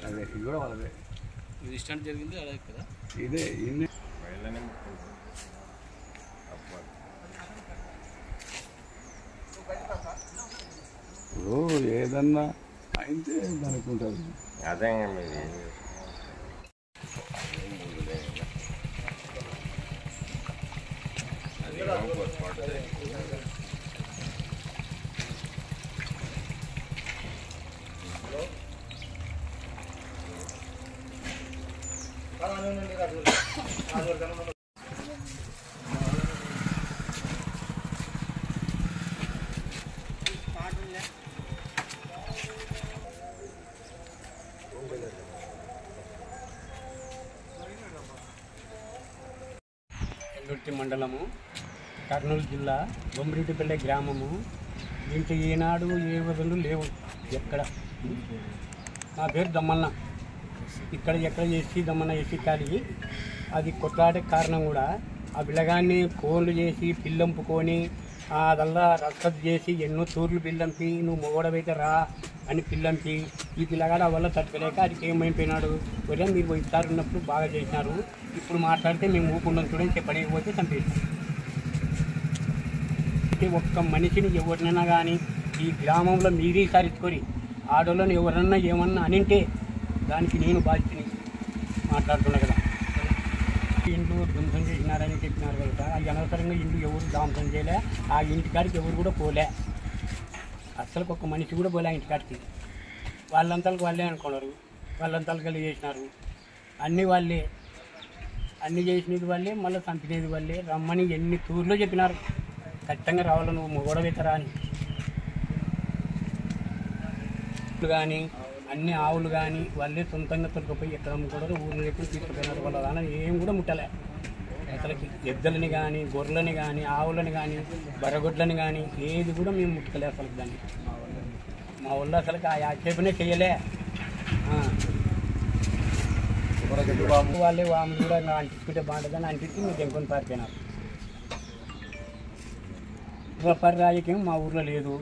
అదే ఇది కూడా వాళ్ళదే. ఇది స్టాండ్ జరిగింది అదే కదా. ఇదే ఇన్ని ఇప్పుడు ఏదన్నా అయితే దానికి ఉంటుంది. అదే మీరు ఎల్లుర్తి మండలము, కర్నూలు జిల్లా, బొమ్మిరెడ్డిపల్లె గ్రామము. దీంట్లో ఈనాడు ఏ వదలు లేవు ఎక్కడ. నా పేరు దమ్మన్న. ఇక్కడ ఎక్కడ చేసి దమ్మన్న ఎసి ఖాళీ. అది కొట్లాడే కారణం కూడా ఆ పిల్లగాన్ని ఫోన్లు చేసి పిల్లంపుకొని అదల్లా రక్కదు చేసి ఎన్నో తూర్లు పిల్లంపి నువ్వు మొగడవైతే రా అని పిల్లంపి ఈ పిల్లగాడు వల్ల తట్టుకోలేక అది ఏమైపోయినాడు. ఒరే మీరు ఇస్తారు ఉన్నప్పుడు బాగా చేసినారు, ఇప్పుడు మాట్లాడితే మేము ఊపుకుంటాం చూడని చెప్పలేకపోతే చంపేస్తాం. ఒక్క మనిషిని ఎవరినైనా కానీ ఈ గ్రామంలో మీరే సరిచుకొని ఆడోళ్ళని ఎవరన్నా ఏమన్నా అనింటే దానికి నేను బాధ్యతని మాట్లాడుతున్నా కదా. ఇండ్లు ధ్వంసం చేసినారని చెప్పినారు కదా. అది అనవసరంగా ఇండ్లు ఎవరు ధ్వంసం చేయలే. ఆ ఇంటికాడికి ఎవరు కూడా పోలే. అసలు ఒక్క మనిషి కూడా పోలే ఆ ఇంటికాడికి. వాళ్ళంతలకు వాళ్ళే అనుకున్నారు, వాళ్ళంతలకు వెళ్ళి చేసినారు. అన్నీ వాళ్ళే, అన్నీ చేసినది వాళ్ళే, మళ్ళీ చంపినది వాళ్ళే. రమ్మని ఎన్ని తూర్లో చెప్పినారు ఖచ్చితంగా రావాలి నువ్వు మొగడవేతరా అని. కానీ అన్ని ఆవులు కానీ వాళ్ళే సొంతంగా తొలగిపోయి ఎక్కడ అమ్ముకోవడం ఊరిని ఎప్పుడు తీసుకుపోయినారు. వాళ్ళ దాని ఏం కూడా ముట్టలే. అసలుకి ఎద్దులని కానీ గొర్రెలని కానీ ఆవులని కానీ బర్రగొడ్లని కానీ ఏది కూడా మేము ముట్టుకలే అసలు. దాన్ని మా వాళ్ళు అసలుకి ఆ ఆక్షేపనే చెయ్యలే. వాళ్ళే వాము కూడా అంటించుకుంటే బాగుంటుందని అంటించి మీరు తెంకొని పారిపోయినారు. పరి రాజకీయం మా ఊర్లో లేదు.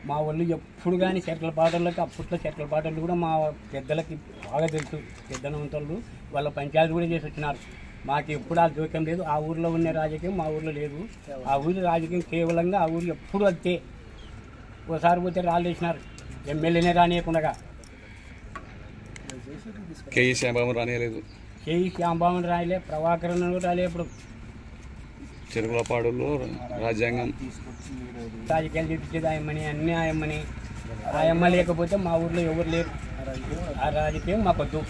మా వాళ్ళు ఎప్పుడు కానీ చెట్ల పాటలకి అప్పట్లో చెట్ల పాటలు కూడా మా పెద్దలకి బాగా తెలుసు. పెద్దనంతలు వాళ్ళ పంచాయతీ కూడా చేసి వచ్చినారు. మాకు ఎప్పుడు ఆ జోక్యం లేదు. ఆ ఊర్లో ఉన్న రాజకీయం మా ఊర్లో లేదు. ఆ ఊరి రాజకీయం కేవలంగా ఆ ఊరు ఎప్పుడు అంతే. ఓసారి పోతే రాళ్ళు వేసినారు, ఎమ్మెల్యేనే రానియకుండా. కేఈ శ్యాంబాబు రానియలేదు, కేఈ శ్యాంబాబుని రాయలే, ప్రభాకరన్ రాలే. ఇప్పుడు చెరుకులపాడులో రాజ్యాంగం రాజకీయాలు చూపించేది ఆయమ్మని, అన్నీ ఆయమ్మని. ఆయమ్మ లేకపోతే మా ఊర్లో ఎవరు లేరు. ఆ రాజకీయం మాకొద్దు.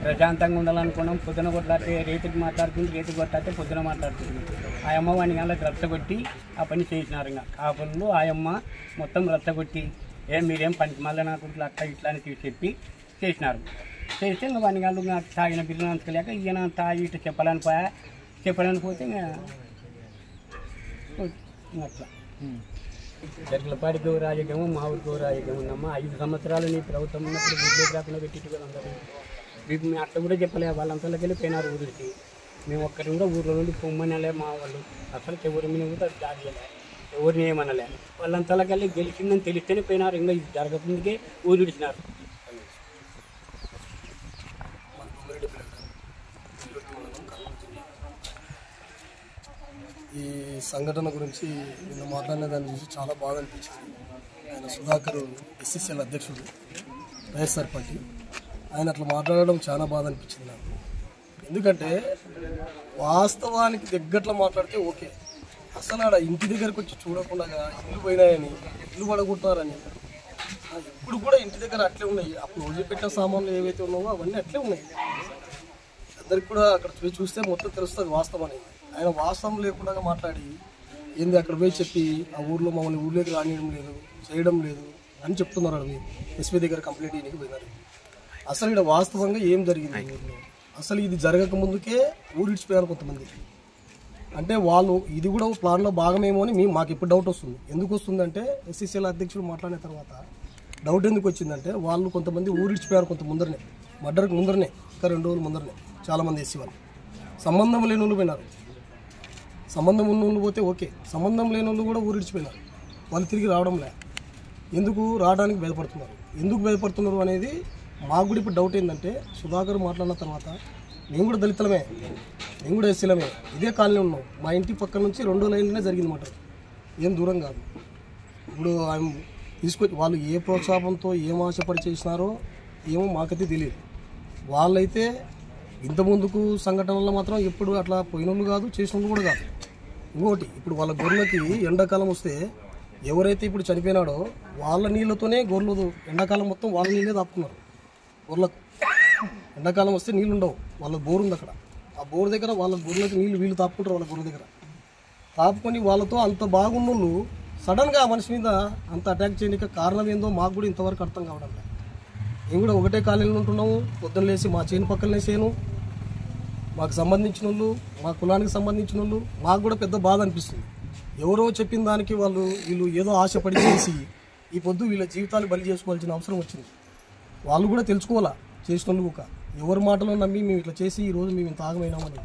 ప్రశాంతంగా ఉండాలనుకున్నాం. పొద్దున కొట్లాడితే రైతుకి మాట్లాడుతుంది, రైతుకి కొట్లాడితే పొద్దున మాట్లాడుతుంది. ఆయమ్మ వాడిని అలా రచ్చగొట్టి ఆ పని చేసినారు. ఇంకా ఆ పనులు ఆయమ్మ మొత్తం రచ్చగొట్టి మీరేం పనికి మళ్ళీ నాకు అట్లా ఇట్లా అని చెప్పి చేసినారు. చేస్తే ఇంకా వాడిని వాళ్ళు తాగిన బిల్లు అంచుకోలేక ఈయన తాగి ఇట్లా చెప్పడానికి పోతే ఇంకా అట్లా చెట్లపాడికి రాజకీయము, మా ఊరికి రాజకీయం ఉందమ్మా. 5 సంవత్సరాలు నీ ప్రభుత్వం ఉన్నప్పుడు గుడ్లే కాకుండా పెట్టిట్టు కదా అందరూ. మీకు మేము అట్లా కూడా చెప్పలే. వాళ్ళంతలోకి వెళ్ళిపోయినారు ఊరికి. మేము ఒక్కరి కూడా ఊర్లో నుండి పొమ్మనలే. మా వాళ్ళు అసలు ఎవరి మీద కూడా దాడి చేయలే, ఎవరిని ఏమనలే. వాళ్ళంతలోకి వెళ్ళి గెలిచిందని తెలిస్తేనే పోయినారు. ఇంకా ఇది జరగకుందుకే ఊరు విడిచినారు. ఈ సంఘటన గురించి నిన్న మాట్లాడిన దాన్ని చూసి చాలా బాగా అనిపించింది. ఆయన సుధాకర్ ఎస్సీసీఎల్ అధ్యక్షుడు, వైఎస్ఆర్ పార్టీ. ఆయన అట్లా మాట్లాడడం చాలా బాధ అనిపించింది నాకు. ఎందుకంటే వాస్తవానికి దగ్గరలో మాట్లాడితే ఓకే. అసలు ఆడ ఇంటి దగ్గరకు వచ్చి చూడకుండా ఇల్లు పోయినాయని, ఇల్లు పడగొట్టారని, ఇప్పుడు కూడా ఇంటి దగ్గర అట్లే ఉన్నాయి. అప్పుడు వదిలిపెట్టిన సామాన్లు ఏవైతే ఉన్నావో అవన్నీ అట్లే ఉన్నాయి. అందరికి కూడా అక్కడ చూస్తే మొత్తం తెలుస్తుంది వాస్తవం అనేది. ఆయన వాస్తవం లేకుండా మాట్లాడి ఏంది అక్కడ పోయి చెప్పి ఆ ఊర్లో మమ్మల్ని ఊళ్ళోకి రానియడం లేదు, చేయడం లేదు అని చెప్తున్నారు. అవి ఎస్పీ దగ్గర కంప్లైంట్ చేయడానికి పోయినారు. అసలు ఇక్కడ వాస్తవంగా ఏం జరిగింది ఊర్లో? అసలు ఇది జరగక ముందుకే ఊరు ఇడిచిపోయారు కొంతమంది. అంటే వాళ్ళు ఇది కూడా ప్లాన్లో భాగమేమో అని మాకు ఇప్పుడు డౌట్ వస్తుంది. ఎందుకు వస్తుందంటే ఎస్సీసీఎల్ అధ్యక్షుడు మాట్లాడిన తర్వాత డౌట్ ఎందుకు వచ్చిందంటే వాళ్ళు కొంతమంది ఊరు ఇడిచిపోయారు. కొంత ముందరనే, మర్డర్కి ముందరనే, ఇంకా 2 రోజుల ముందరనే చాలామంది ఎస్సీ వాళ్ళు. సంబంధం లేని వాళ్ళు పోయినారు. సంబంధం ఉన్న వాళ్ళు పోతే ఓకే, సంబంధం లేని వాళ్ళు కూడా ఊరు ఇడిచిపోయినారు. వాళ్ళు తిరిగి రావడంలే. ఎందుకు రావడానికి భయపడుతున్నారు, ఎందుకు భయపడుతున్నారు అనేది మాకు కూడా ఇప్పుడు డౌట్ ఏంటంటే, సుధాకర్ మాట్లాడిన తర్వాత మేము కూడా దళితులమే, మేము కూడా ఎస్సీలమే, ఇదే కాలనీ ఉన్నాం. మా ఇంటి పక్కన నుంచి 2 లైన్లనే జరిగింది మాట, ఏం దూరం కాదు. ఇప్పుడు ఆయన తీసుకొచ్చి వాళ్ళు ఏ ప్రోత్సాహంతో ఏం ఆశపడి చేసినారో ఏమో మాకైతే తెలియదు. వాళ్ళైతే ఇంతకుముందుకు సంఘటనల్లో మాత్రం ఎప్పుడు అట్లా పోయినోళ్ళు కాదు, చేసినోళ్ళు కూడా కాదు. ఇంకోటి, ఇప్పుడు వాళ్ళ గొర్రెలకి ఎండాకాలం వస్తే ఎవరైతే ఇప్పుడు చనిపోయినాడో వాళ్ళ నీళ్ళతోనే గొర్రెలు ఎండాకాలం మొత్తం వాళ్ళ నీళ్ళే తాపుకున్నారు. గొర్రెలకు ఎండాకాలం వస్తే నీళ్ళు ఉండవు, వాళ్ళ బోర్ ఉంది అక్కడ, ఆ బోర్ దగ్గర వాళ్ళ గొర్రెలకు నీళ్ళు వీళ్ళు తాపుకుంటారు. వాళ్ళ గొర్రెల దగ్గర తాపుకొని వాళ్ళతో అంత బాగున్నోళ్ళు సడన్గా ఆ మనిషి మీద అంత అటాక్ చేయడానికి కారణం ఏందో మాకు కూడా ఇంతవరకు అర్థం కావడం లేదు. మేము కూడా ఒకటే కాలనీలో ఉంటున్నాము, పొద్దున్న లేచి మా చేను పక్కనే చేను, మాకు సంబంధించిన వాళ్ళు, మా కులానికి సంబంధించిన వాళ్ళు, మాకు కూడా పెద్ద బాధ అనిపిస్తుంది. ఎవరో చెప్పిన దానికి వీళ్ళు ఏదో ఆశపడి చేసి ఈ పొద్దు వీళ్ళ జీవితాలు బలి చేసుకోవాల్సిన అవసరం వచ్చింది. వాళ్ళు కూడా తెలుసుకోవాలా, చేసిన వాళ్ళు కూడా ఎవరి మాటలో నమ్మి మేము ఇట్లా చేసి ఈరోజు మేము ఇంత ఆగమైనామని.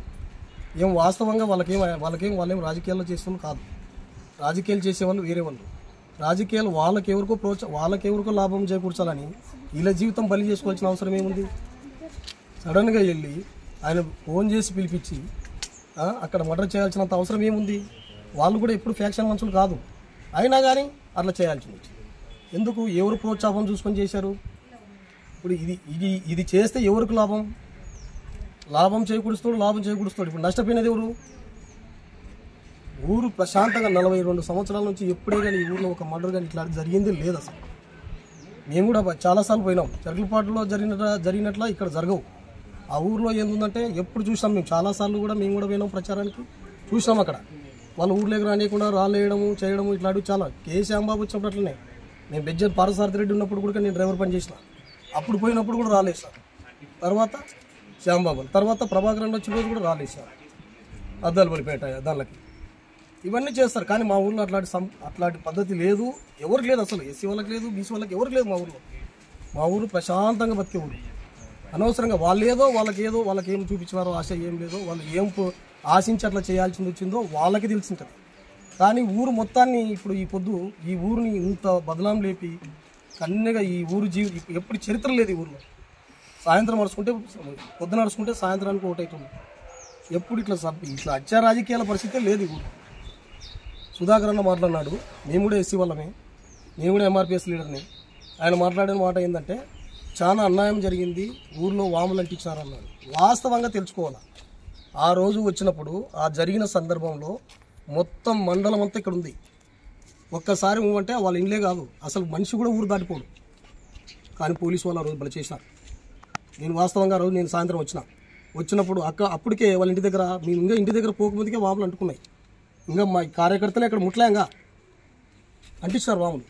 ఏం వాస్తవంగా వాళ్ళేం రాజకీయాల్లో చేసేవాళ్ళు కాదు, రాజకీయాలు చేసేవాళ్ళు వేరే వాళ్ళు. రాజకీయాలు వాళ్ళకెవరికో లాభం చేకూర్చాలని వీళ్ళ జీవితం బలి చేసుకోవాల్సిన అవసరం ఏముంది? సడన్గా వెళ్ళి ఆయన ఫోన్ చేసి పిలిపించి అక్కడ మర్డర్ చేయాల్సినంత అవసరం ఏముంది? వాళ్ళు కూడా ఎప్పుడు ఫ్యాక్షన్ మనుషులు కాదు, అయినా కానీ అట్లా చేయాల్సి వచ్చింది. ఎందుకు? ఎవరు ప్రోత్సాహం చూసుకొని చేశారు? ఇప్పుడు ఇది చేస్తే ఎవరికి లాభం? లాభం చేకూరుస్తాడు. ఇప్పుడు నష్టపోయినది ఎవరు? ఊరు ప్రశాంతంగా 42 సంవత్సరాల నుంచి ఎప్పుడే కానీ ఈ ఊళ్ళో ఒక మర్డర్ కానీ ఇట్లా జరిగింది లేదు అసలు. మేము కూడా చాలాసార్లు పోయినాం, చెర్కలపాటులో జరిగినట్లా ఇక్కడ జరగవు. ఆ ఊర్లో ఏంటంటే ఎప్పుడు చూసాం మేము, చాలాసార్లు కూడా మేము కూడా పోయినాం ప్రచారానికి, చూసాం అక్కడ వాళ్ళు ఊర్లోకి రానియకుండా రాలేయడము చేయడము ఇట్లాంటివి చాలా. శ్యాంబాబు వచ్చినప్పుడు అట్లనే, నేను బెజ్జర్ పారసారథి రెడ్డి ఉన్నప్పుడు కూడా నేను డ్రైవర్ పని చేసిన, అప్పుడు పోయినప్పుడు కూడా రాలేదు సార్. తర్వాత శ్యాంబాబు, తర్వాత ప్రభాకరన్ వచ్చిన రోజు కూడా రాలేదు సార్. అద్దాలు పడిపోయాట దానికి ఇవన్నీ చేస్తారు. కానీ మా ఊర్లో అట్లాంటి పద్ధతి లేదు, ఎవరికి లేదు అసలు. ఎస్సీ వాళ్ళకి లేదు, బీసీ వాళ్ళకి ఎవరికి లేదు మా ఊర్లో. మా ఊరు ప్రశాంతంగా బతికే ఊరు. అనవసరంగా వాళ్ళకి ఏం చూపించినారో ఆశ ఏం లేదో, వాళ్ళు ఏం ఆశించి అట్లా చేయాల్సింది వచ్చిందో వాళ్ళకి తెలిసింటుంది. కానీ ఊరు మొత్తాన్ని ఇప్పుడు ఈ ఊరిని ఇంత బదలాం లేపి కన్నెగా ఈ ఊరు ఎప్పుడు చరిత్ర లేదు ఈ ఊరిలో. సాయంత్రం పొద్దున నడుచుకుంటే సాయంత్రానికి ఒకటవుతుంది. ఎప్పుడు ఇట్లా హత్యా రాజకీయాల పరిస్థితే లేదు ఈ ఊరు. సుధాకర్ అన్న మాట్లాడినాడు, మేము కూడా ఎస్సీ వాళ్ళమే, నేను కూడా ఎంఆర్పిఎస్ లీడర్ని. ఆయన మాట్లాడిన మాట ఏంటంటే చాలా అన్యాయం జరిగింది, ఊర్లో వాములు అంటించినారు అన్నాడు. వాస్తవంగా తెలుసుకోవాలి, ఆ రోజు వచ్చినప్పుడు ఆ జరిగిన సందర్భంలో మొత్తం మండలం అంతా ఇక్కడ ఉంది. ఒక్కసారి అంటే వాళ్ళ ఇండ్లే కాదు, అసలు మనిషి కూడా ఊరు దాటిపోడు. కానీ పోలీసు వాళ్ళు ఆ రోజు బలి చేసినారు. నేను వాస్తవంగా ఆ రోజు నేను సాయంత్రం వచ్చినప్పుడు అప్పటికే వాళ్ళ ఇంటి దగ్గర, మేము ఇంకా ఇంటి దగ్గర పోకముందుకే వాములు అంటుకున్నాయి. ఇంకా మా కార్యకర్తలే ఇక్కడ ముట్లేంగా అంటించారు వాములు.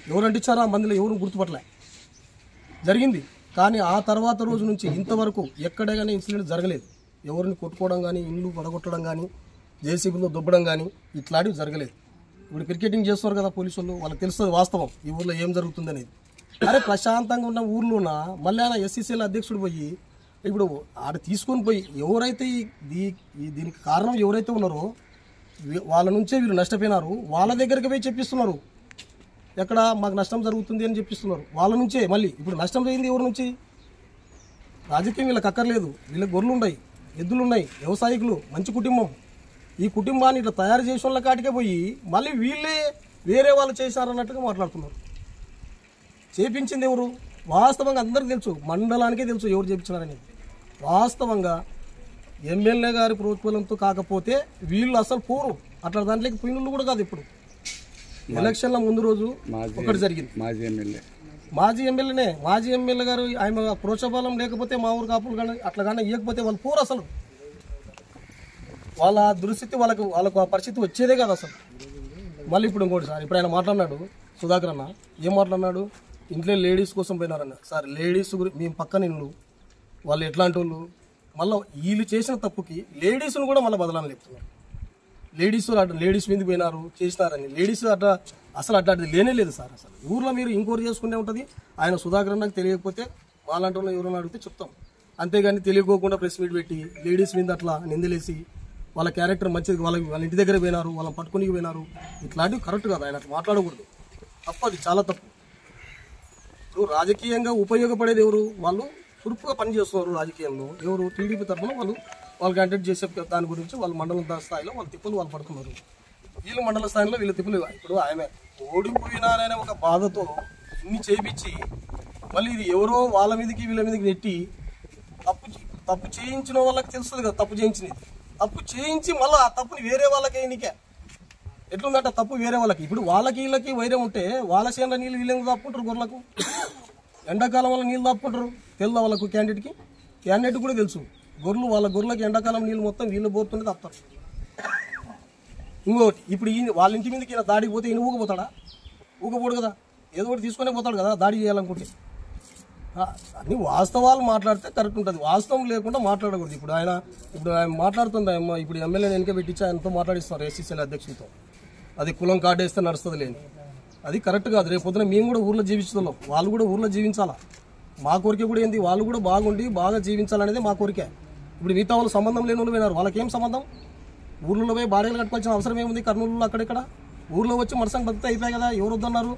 ఎవరు అంటించారో ఆ మందిలో ఎవరు గుర్తుపట్టలే, జరిగింది. కానీ ఆ తర్వాత రోజు నుంచి ఇంతవరకు ఎక్కడే కానీ ఇన్సిడెంట్ జరగలేదు. ఎవరిని కొట్టుకోవడం కానీ, ఇల్లు పడగొట్టడం కానీ, జేసీబీలో దుబ్బడం కానీ ఇట్లాంటివి జరగలేదు. ఇప్పుడు క్రికెటింగ్ చేస్తున్నారు కదా పోలీసు వాళ్ళు, వాళ్ళకి తెలుస్తుంది వాస్తవం ఈ ఊర్లో ఏం జరుగుతుంది అనేది. అరే ప్రశాంతంగా ఉన్న ఊర్లోన మళ్ళీ ఆయన ఎస్సీసీల అధ్యక్షుడు పోయి ఇప్పుడు ఆడ తీసుకొని పోయి ఎవరైతే దీనికి కారణం ఎవరైతే ఉన్నారో వాళ్ళ నుంచే వీళ్ళు నష్టపోయినారు, వాళ్ళ దగ్గరికి పోయి చెప్పిస్తున్నారు. ఎక్కడ మాకు నష్టం జరుగుతుంది అని చెప్పిస్తున్నారు వాళ్ళ నుంచే. మళ్ళీ ఇప్పుడు నష్టం జరిగింది ఎవరి నుంచి? రాజకీయం వీళ్ళకి అక్కర్లేదు, వీళ్ళకి గొర్రెలు ఉన్నాయి, ఎద్దులు ఉన్నాయి, వ్యవసాయకులు, మంచి కుటుంబం. ఈ కుటుంబాన్ని ఇట్లా తయారు చేసే వాళ్ళ కాటికే పోయి మళ్ళీ వీళ్ళే వేరే వాళ్ళు చేశారన్నట్టుగా మాట్లాడుతున్నారు. చేపించింది ఎవరు? వాస్తవంగా అందరికీ తెలుసు, మండలానికే తెలుసు ఎవరు చేపించినారని. వాస్తవంగా ఎమ్మెల్యే గారి ప్రోత్సాహంతో కాకపోతే వీళ్ళు అసలు పోరు, అట్లా దాంట్లోకి పోయినళ్ళు కూడా కాదు. ఇప్పుడు ఎలక్షన్ల ముందు రోజు ఒకటి జరిగింది, మాజీ ఎమ్మెల్యే గారు ఆయన ప్రోత్సాహం లేకపోతే మా ఊరు కాపులు కానీ అట్లా కానీ ఇవ్వకపోతే వాళ్ళు పోరు. అసలు వాళ్ళ దుస్థితి వాళ్ళకు ఆ పరిస్థితి వచ్చేదే కాదు అసలు. మళ్ళీ ఇప్పుడు ఇంకోటి సార్, ఇప్పుడు ఆయన మాట్లాడినాడు సుధాకర్ అన్న, ఏం మాట్లాడినాడు? ఇంట్లో లేడీస్ కోసం పోయినారన్న. సార్ లేడీస్ మేము పక్కన ఇల్లు, వాళ్ళు ఎట్లాంటి వాళ్ళు, మళ్ళీ వీళ్ళు చేసిన తప్పుకి లేడీస్ను కూడా మళ్ళీ బదలాన్ని లేపుతున్నారు. లేడీస్ మీద పోయినారు చేసినారని. లేడీస్ అసలు అట్లాంటిది లేనే లేదు సార్. అసలు ఊర్లో మీరు ఇంక్వైరీ చేసుకునే ఉంటుంది. ఆయన సుధాకర్ నాకు తెలియకపోతే వాళ్ళంటి వాళ్ళు ఎవరైనా అడిగితే చెప్తాం, అంతేగాని తెలియకోకుండా ప్రెస్ మీట్ పెట్టి లేడీస్ మీద అట్లా నిందలేసి వాళ్ళ క్యారెక్టర్ మంచిది, వాళ్ళ ఇంటి దగ్గర పోయినారు, వాళ్ళని పట్టుకుని పోయినారు, ఇట్లాంటివి కరెక్ట్ కాదు. ఆయన అట్లా మాట్లాడకూడదు, తప్పు, అది చాలా తప్పు. ఇప్పుడు రాజకీయంగా ఉపయోగపడేది ఎవరు? వాళ్ళు చురుకుగా పనిచేస్తున్నారు రాజకీయంలో. ఎవరు? టీడీపీ తరఫున వాళ్ళు క్యాండిడేట్ చేసే దాని గురించి వాళ్ళు మండల స్థాయిలో వాళ్ళ తిప్పులు వాళ్ళు పడుతున్నారు. వీళ్ళు మండల స్థాయిలో వీళ్ళ తిప్పులు. ఇప్పుడు ఆమె ఓడిపోయినారనే ఒక బాధతో ఇన్ని చేపించి మళ్ళీ ఇది ఎవరో వాళ్ళ మీదకి వీళ్ళ మీదకి నెట్టి తప్పు చేయించిన వాళ్ళకి తెలుస్తుంది కదా, తప్పు చేయించినది. తప్పు చేయించి మళ్ళీ ఆ తప్పుని వేరే వాళ్ళకి ఎన్నికే ఎట్లుందంట, తప్పు వేరే వాళ్ళకి. ఇప్పుడు వాళ్ళకి వీళ్ళకి వైరం ఉంటే వాళ్ళ చేనుల నీళ్ళు వీళ్ళని దాపుకుంటారు, గొర్రెలకు ఎండాకాలం వల్ల నీళ్ళు దాపుకుంటారు. తెలుదా వాళ్ళకు? క్యాండిడేట్ కూడా తెలుసు. వాళ్ళ గొర్రెలకి ఎండాకాలం నీళ్ళు మొత్తం వీళ్ళు పోతుంటే తప్పుతారు. ఇంకోటి, ఇప్పుడు వాళ్ళ ఇంటి మీదకి దాడికి పోతే ఈయన ఊగపోతాడా? ఊగపోడు కదా, ఏదో ఒకటి తీసుకునే పోతాడు కదా దాడి చేయాలనుకుంటే. అన్ని వాస్తవాలు మాట్లాడితే కరెక్ట్ ఉంటుంది, వాస్తవం లేకుండా మాట్లాడకూడదు. ఇప్పుడు ఆయన మాట్లాడుతుంది, ఇప్పుడు ఎమ్మెల్యేని వెనక పెట్టించి ఆయనతో మాట్లాడిస్తున్నారు ఎస్సీసీల అధ్యక్షులతో. అది కులం కార్డు వేస్తే నడుస్తుంది లేని, అది కరెక్ట్ కాదు. రేపు పొద్దున మేము కూడా ఊర్లో జీవిస్తున్నాం, వాళ్ళు కూడా ఊర్లో జీవించాలా. మా కోరిక కూడా ఏంది, వాళ్ళు కూడా బాగుండి బాగా జీవించాలనేది మా కోరిక. ఇప్పుడు మిగతా వాళ్ళు సంబంధం లేని వాళ్ళు పోయినారు, వాళ్ళకేం సంబంధం? ఊర్లో పోయి బాడీలు కట్టుకోవాల్సిన అవసరం ఏముంది? కర్నూలులో అక్కడిక్కడ ఊర్లో వచ్చి మనసాన్ని బతితే అయిపోయాయి కదా. ఎవరు వద్దన్నారు?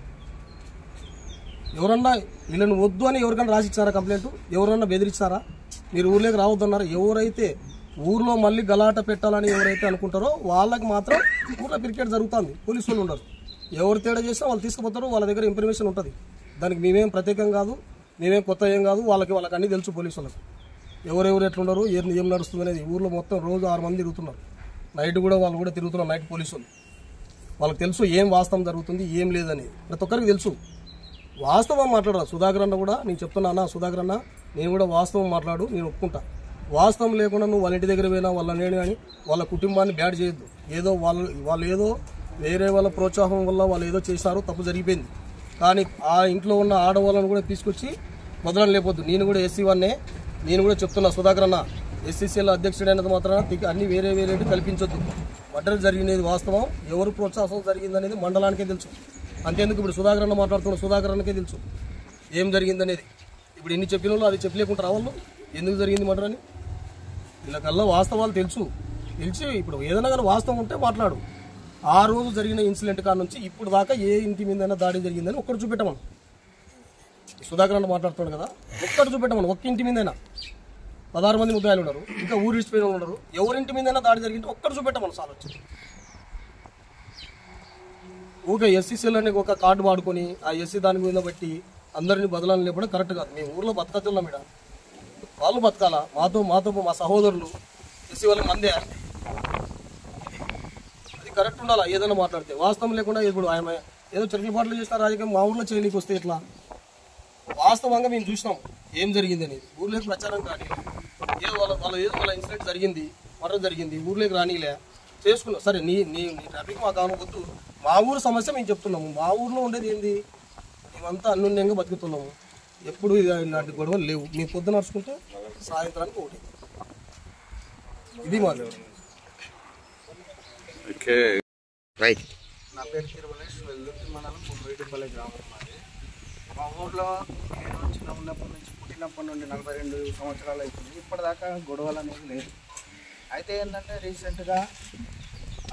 ఎవరన్నా వీళ్ళని వద్దు అని ఎవరికైనా రాసిచ్చారా కంప్లైంట్? ఎవరన్నా బెదిరించారా? మీరు ఊర్లోకి రావద్దన్నారు. ఎవరైతే ఊర్లో మళ్ళీ గలాట పెట్టాలని ఎవరైతే అనుకుంటారో వాళ్ళకి మాత్రం ఊర్లో క్రికెట్ జరుగుతుంది, పోలీసు వాళ్ళు ఉండరు. ఎవరు తేడా చేసినా వాళ్ళు తీసుకుపోతారు, వాళ్ళ దగ్గర ఇన్ఫర్మేషన్ ఉంటుంది. దానికి మేమేం ప్రత్యేకం కాదు, మేమేం కొత్త ఏం కాదు. వాళ్ళకి అన్నీ తెలుసు, పోలీసు వాళ్ళకి ఎవరెవరు ఎట్లున్నారు, ఏం నడుస్తుంది అనేది. ఊర్లో మొత్తం రోజు 6 మంది తిరుగుతున్నారు, నైట్ కూడా వాళ్ళు కూడా తిరుగుతున్నారు, నైట్ పోలీసులు. వాళ్ళకి తెలుసు ఏం వాస్తవం జరుగుతుంది, ఏం లేదని ప్రతి ఒక్కరికి తెలుసు. వాస్తవం మాట్లాడాలి. సుధాకర్ అన్న కూడా నేను చెప్తున్నా, అన్న సుధాకర్ అన్న నేను కూడా వాస్తవం మాట్లాడు, నేను ఒప్పుకుంటా. వాస్తవం లేకుండా నువ్వు వాళ్ళ ఇంటి దగ్గర పోయినా వాళ్ళ నేను కానీ వాళ్ళ కుటుంబాన్ని బ్యాడ్ చేయొద్దు. ఏదో వాళ్ళు ఏదో వేరే వాళ్ళ ప్రోత్సాహం వల్ల వాళ్ళు ఏదో చేశారు, తప్పు జరిగిపోయింది. కానీ ఆ ఇంట్లో ఉన్న ఆడవాళ్ళను కూడా తీసుకొచ్చి మొదలని లేపొద్దు. నేను కూడా ఎస్సీ1నే, నేను కూడా చెప్తున్నా సుధాకర్ అన్న, ఎస్సీసీల అధ్యక్షుడైనది మాత్రం అన్ని వేరే కల్పించొద్దు. మర్డర్ జరిగినది వాస్తవం, ఎవరు ప్రోత్సాహం జరిగిందనేది మండలానికే తెలుసు. అంతేందుకు ఇప్పుడు సుధాకర్ అన్న మాట్లాడుతున్న సుధాకర్ అన్నకే తెలుసు ఏం జరిగిందనేది. ఇప్పుడు ఎన్ని చెప్పిన వాళ్ళు అది చెప్పలేకుంటారు వాళ్ళు ఎందుకు జరిగింది మర్డర్ అని. వీళ్ళకల్లా వాస్తవాలు తెలిసి ఇప్పుడు ఏదైనా కానీ వాస్తవం ఉంటే మాట్లాడు. ఆ రోజు జరిగిన ఇన్సిడెంట్ కాడ నుంచి ఇప్పుడు దాకా ఏ ఇంటి మీదైనా దాడి జరిగిందని ఒక్కటి చూపెట్టమను. సుధాకర్ అన్న మాట్లాడుతున్నాడు కదా, ఒక్కటి చూపెట్టమను. ఒక్క ఇంటి మీదైనా 16 మంది ముద్దాయిలు ఉన్నారు, ఇంకా ఊరి ఇచ్చిపోయిన ఉన్నారు. ఎవరింటి మీదైనా దాడి జరిగింటే ఒక్కటి చూపెట్టమను సార్. వచ్చి ఊకే ఎస్సీసీలు అనే ఒక కార్డు వాడుకొని ఆ ఎస్సీ దాని మీద బట్టి అందరినీ బదలాలని లేపడం కరెక్ట్ కాదు. మేము ఊర్లో బతకతున్నాం, ఇక్కడ వాళ్ళు బతకాలా, మాతో మా సహోదరులు ఎస్సీ వాళ్ళ మందే. అది కరెక్ట్ ఉండాలా. ఏదైనా మాట్లాడితే వాస్తవం లేకుండా ఇప్పుడు ఆయన ఏదో చెరుకులపాట్లు చేస్తారు రాజకీయం, మా ఊర్లో చేయడానికి వస్తే ఇట్లా వాస్తవంగా మేము చూసినాం ఏం జరిగింది అనేది. ఊర్లోకి ప్రచారం కానీ ఏదో వాళ్ళ ఇన్సిడెంట్ జరిగింది, మరో జరిగింది, ఊర్లోకి రానిలే చేసుకున్నాం. సరే నీ ట్రాఫిక్ మాకు అనుకోవద్దు, మా ఊరు సమస్య మేము చెప్తున్నాము. మా ఊర్లో ఉండేది ఏంది, మేమంతా అన్యోన్యంగా బతుకుతున్నాము, ఎప్పుడు ఇలాంటి గొడవలు లేవు. మేము పొద్దున నడుచుకుంటే సాయంత్రానికి ఒకటి. ఇది మా నా పేరు తిరుమలేష్, వెల్లుర్తి మండలం బొమ్మరిటిపల్లి గ్రామం మాది. మా ఊర్లో నేను ఉన్నప్పటి నుంచి పుట్టినప్పటి నుండి 42 సంవత్సరాలు అవుతుంది, ఇప్పటిదాకా గొడవలు అనేది లేదు. అయితే ఏంటంటే రీసెంట్గా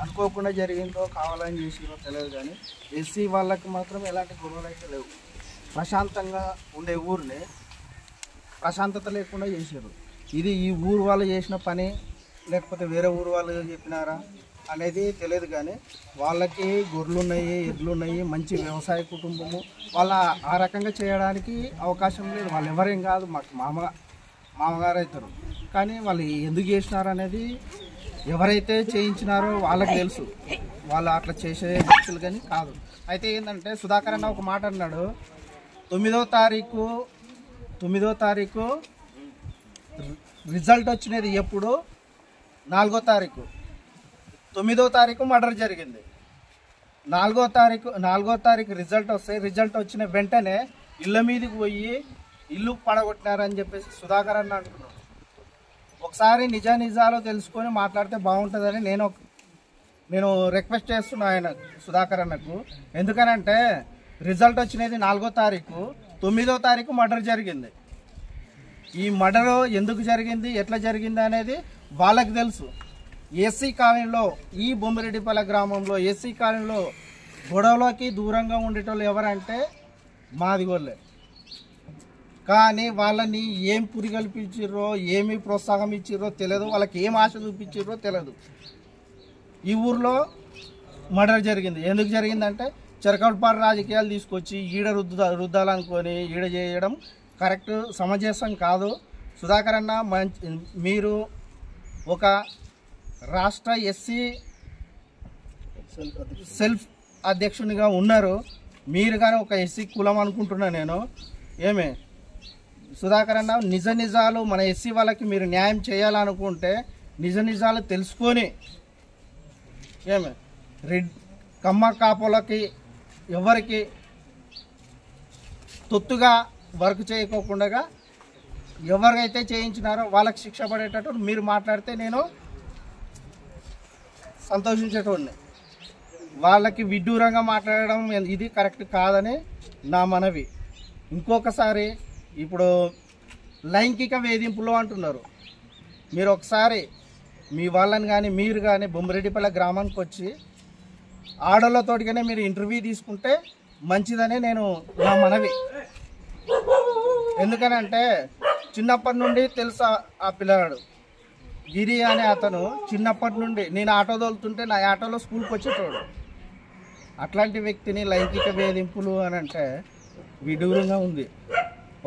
అనుకోకుండా జరిగిందో కావాలని చేసిరో తెలియదు, కానీ ఎస్సీ వాళ్ళకి మాత్రం ఎలాంటి గొడవలు అయితే లేవు. ప్రశాంతంగా ఉండే ఊరిని ప్రశాంతత లేకుండా చేసారు. ఇది ఈ ఊరు వాళ్ళు చేసిన పని లేకపోతే వేరే ఊరు వాళ్ళు చెప్పినారా అనేది తెలియదు, కానీ వాళ్ళకి గొర్రెలు ఉన్నాయి, ఎడ్లు ఉన్నాయి, మంచి వ్యవసాయ కుటుంబము, వాళ్ళ ఆ రకంగా చేయడానికి అవకాశం లేదు. వాళ్ళు ఎవరేం కాదు, మాకు మామగారు అవుతారు. కానీ వాళ్ళు ఎందుకు చేసినారు అనేది ఎవరైతే చేయించినారో వాళ్ళకి తెలుసు, వాళ్ళు అట్లా చేసే వ్యక్తులు కానీ కాదు. అయితే ఏంటంటే సుధాకర్ అన్న ఒక మాట అన్నాడు, 9వ తారీఖు రిజల్ట్ వచ్చినది ఎప్పుడు, 4వ తారీఖు. 9వ తారీఖు మర్డర్ జరిగింది. 4వ తారీఖు రిజల్ట్ వచ్చిన వెంటనే ఇళ్ళ మీదకి పోయి ఇల్లు పడగొట్టినారని చెప్పేసి సుధాకర్ అన్న అంటున్నాడు. ఒకసారి నిజాలు తెలుసుకొని మాట్లాడితే బాగుంటుందని నేను రిక్వెస్ట్ చేస్తున్నా ఆయన సుధాకర్ అన్నకు. ఎందుకనంటే రిజల్ట్ వచ్చినది 4వ తారీఖు, 9వ తారీఖు మర్డర్ జరిగింది. ఈ మర్డర్ ఎందుకు జరిగింది, ఎట్లా జరిగింది అనేది వాళ్ళకి తెలుసు. ఎస్సీ కాలనీలో ఈ బొమ్మిరెడ్డిపల్లె గ్రామంలో ఎస్సీ కాలనీలో గొడవలకి దూరంగా ఉండేటోళ్ళు ఎవరంటే మాదిగోళ్ళే. కానీ వాళ్ళని ఏం పురిగల్పించిర్రో ఏమి ప్రోత్సాహం ఇచ్చిర్రో తెలియదు, వాళ్ళకి ఏం ఆశ చూపించిర్రో తెలియదు. ఈ ఊర్లో మర్డర్ జరిగింది. ఎందుకు జరిగిందంటే చెరకపాటు రాజకీయాలు తీసుకొచ్చి ఈడ రుద్దాలనుకొని ఈడ చేయడం కరెక్ట్ సమంజసం కాదు. సుధాకర్ అన్న మీరు ఒక రాష్ట్ర ఎస్సీ సెల్ఫ్ అధ్యక్షునిగా ఉన్నారు. మీరు కానీ ఒక ఎస్సీ కులం అనుకుంటున్నా నేను. ఏమే సుధాకర్ అన్న, నిజాలు మన ఎస్సీ వాళ్ళకి మీరు న్యాయం చేయాలనుకుంటే నిజాలు తెలుసుకొని ఏమే కమ్మ కాపులకి ఎవరికి తొత్తుగా వర్క్ చేయకోకుండా ఎవరైతే చేయించినారో వాళ్ళకి శిక్ష పడేటట్టు మీరు మాట్లాడితే నేను సంతోషించేటోడిని. వాళ్ళకి విడ్డూరంగా మాట్లాడడం ఇది కరెక్ట్ కాదని నా మనవి. ఇంకొకసారి ఇప్పుడు లైంగిక వేధింపులు అంటున్నారు. మీరు ఒకసారి మీ వాళ్ళని కానీ మీరు కానీ బొమ్మిరెడ్డిపల్లె గ్రామానికి వచ్చి ఆడోళ్ళతోటిగానే మీరు ఇంటర్వ్యూ తీసుకుంటే మంచిదని నేను నా మనవి. ఎందుకనంటే చిన్నప్పటి నుండి తెలుసా ఆ పిల్లగాడు గిరి అనే అతను చిన్నప్పటి నుండి నేను ఆటో తోలుతుంటే నా ఆటోలో స్కూల్కి వచ్చేటోడు. అట్లాంటి వ్యక్తిని లైంగిక వేధింపులు అని అంటే విడూరంగా ఉంది.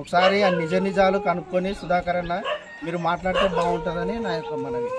ఒకసారి ఆ నిజాలు కనుక్కొని సుధాకర్ అన్న మీరు మాట్లాడితే బాగుంటుందని నా యొక్క మనవి.